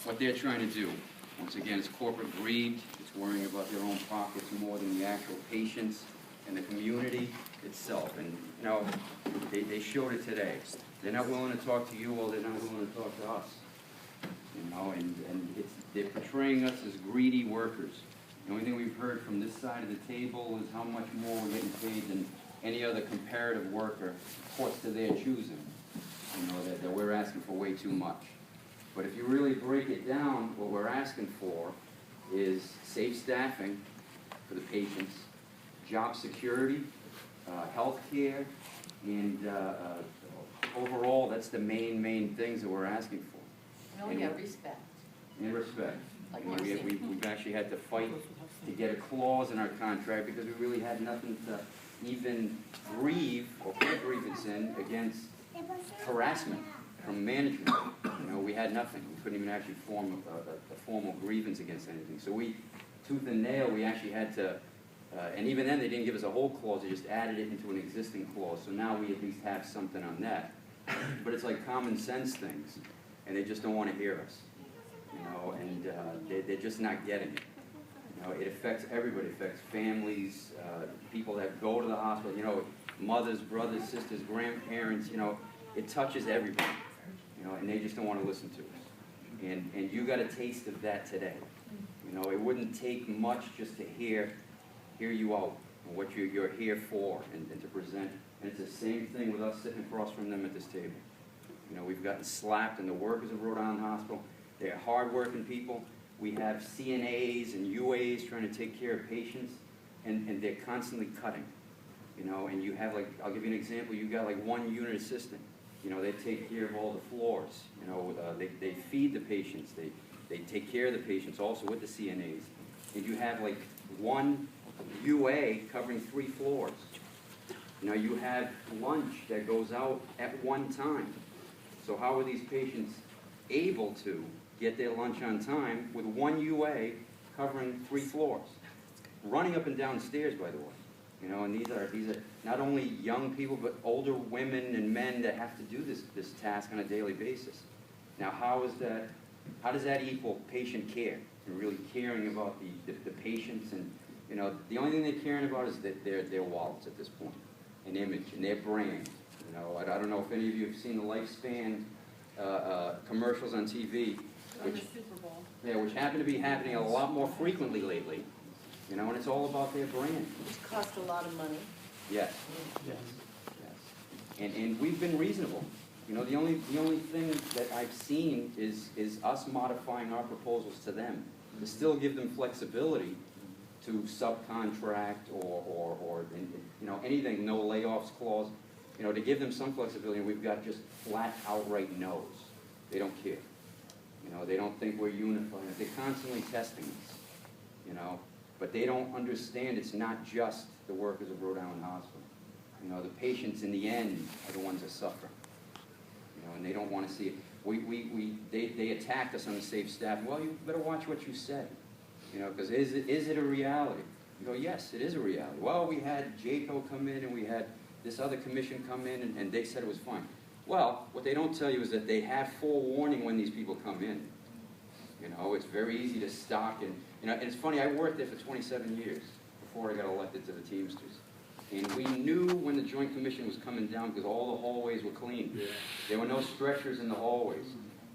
what they're trying to do. Once again, it's corporate greed. It's worrying about their own pockets more than the actual patients and the community itself. And, you know, they showed it today. They're not willing to talk to you, or they're not willing to talk to us. You know, and they're portraying us as greedy workers. The only thing we've heard from this side of the table is how much more we're getting paid than any other comparative worker, of course, to their choosing. You know, that we're asking for way too much. But if you really break it down, what we're asking for is safe staffing for the patients, job security, health care, and overall, that's the main things that we're asking for. And respect. And respect. Like You know, we've actually had to fight to get a clause in our contract because we really had nothing to even grieve or put grievance in against harassment from management. You know, we had nothing. We couldn't even actually form a formal grievance against anything. So we, tooth and nail, we actually had to, and even then they didn't give us a whole clause, they just added it into an existing clause. So now we at least have something on that. But it's like common sense things, and they just don't want to hear us. You know, and they're just not getting it. You know, it affects everybody. It affects families, people that go to the hospital, you know, mothers, brothers, sisters, grandparents, you know, it touches everybody. You know, and they just don't want to listen to us. And you got a taste of that today. You know, it wouldn't take much just to hear you out and what you're here for and to present. And it's the same thing with us sitting across from them at this table. You know, we've gotten slapped, and the workers of Rhode Island Hospital, they're hard-working people. We have CNAs and UAs trying to take care of patients, and they're constantly cutting. You know, and you have, like, I'll give you an example. You got like one unit assistant. You know, they take care of all the floors. You know, they feed the patients. They take care of the patients also with the CNAs. And you have like one UA covering 3 floors. You know, you have lunch that goes out at one time. So how are these patients able to get their lunch on time with one UA covering 3 floors? Running up and down stairs, by the way. You know, and these are not only young people, but older women and men that have to do this task on a daily basis. Now, how does that equal patient care and really caring about the patients? And, you know, the only thing they're caring about is their wallets at this point, and image, and their brand. You know, I don't know if any of you have seen the Lifespan commercials on TV, On the Super Bowl. Yeah, which happen to be happening a lot more frequently lately. You know, and it's all about their brand. Which cost a lot of money. Yes, yes, yes. And we've been reasonable. You know, the only thing that I've seen is us modifying our proposals to them to still give them flexibility to subcontract or you know, anything, no layoffs clause. You know, to give them some flexibility. And we've got just flat outright no's. They don't care. You know, they don't think we're unified. They're constantly testing us. You know. But they don't understand it's not just the workers of Rhode Island Hospital. You know, the patients in the end are the ones that suffer. You know, and they don't want to see it. They attacked us on the safe staff. Well, you better watch what you say. You know, because is it a reality? You go, yes, it is a reality. Well, we had JACO come in, and we had this other commission come in, and they said it was fine. Well, what they don't tell you is that they have forewarning when these people come in. You know, it's very easy to stalk, and you know, and it's funny, I worked there for 27 years before I got elected to the Teamsters. And we knew when the Joint Commission was coming down because all the hallways were clean. Yeah. There were no stretchers in the hallways.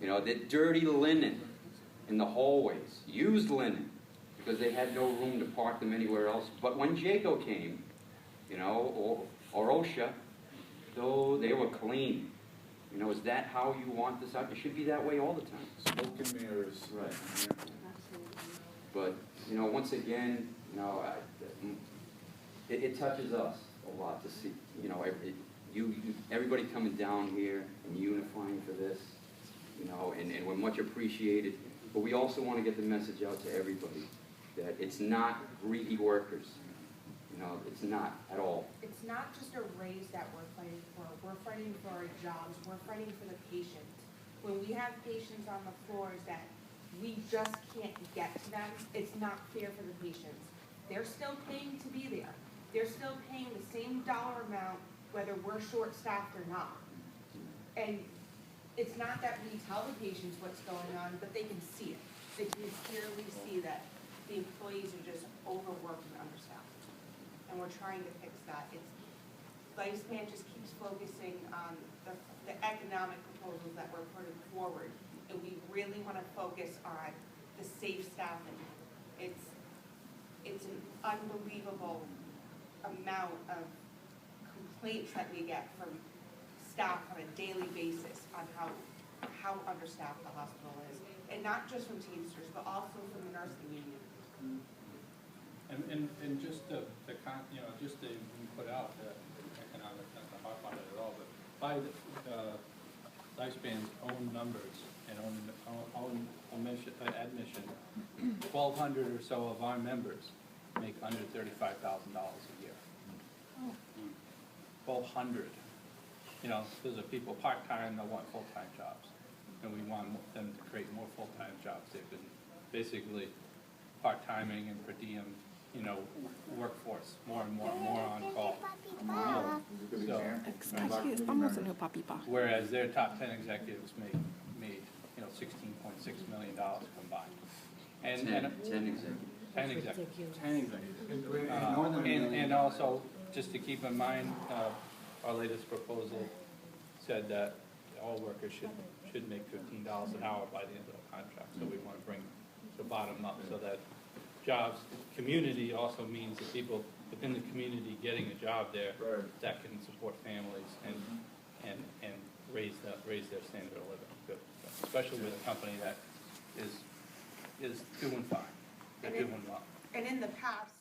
You know, the dirty linen in the hallways, used linen, because they had no room to park them anywhere else. But when JACO came, you know, or OSHA, though they were clean. You know, is that how you want this out? It should be that way all the time. Smoke and mirrors. Right. But, you know, once again, you know, it touches us a lot to see, you know, everybody coming down here and unifying for this, you know, and we're much appreciated. But we also want to get the message out to everybody that it's not greedy workers. You know, it's not at all. It's not just a raise that we're fighting for. We're fighting for our jobs. We're fighting for the patient. When we have patients on the floors that we just can't get to them, it's not fair for the patients. They're still paying to be there. They're still paying the same dollar amount whether we're short-staffed or not. And it's not that we tell the patients what's going on, but they can see it. They can clearly see that the employees are just overworked and understaffed. And we're trying to fix that. Lifespan just keeps focusing on the economic proposals that we're putting forward. And we really want to focus on the safe staffing. It's an unbelievable amount of complaints that we get from staff on a daily basis on how understaffed the hospital is. And not just from Teamsters, but also from the nursing union. And just just to put out the economic, not to harp on it at all, but by the Lifespan's own numbers and own admission, 1,200 or so of our members make under $35,000 a year. 1,200. Those are people part-time that want full-time jobs. And we want them to create more full-time jobs. They've been basically part-timing and per diem, workforce, more and more on call. So, Excuse, I'm listening to Papi Pa. whereas their top 10 executives made $16.6 million combined. And 10 executives. 10 executives. 10 executives. And also, just to keep in mind, our latest proposal said that all workers should make $15 an hour by the end of the contract. So we want to bring the bottom up so that jobs, community also means that people within the community getting a job there that can support families and raise their standard of living. Good. Especially with a company that is doing fine. They're doing well. And in the past,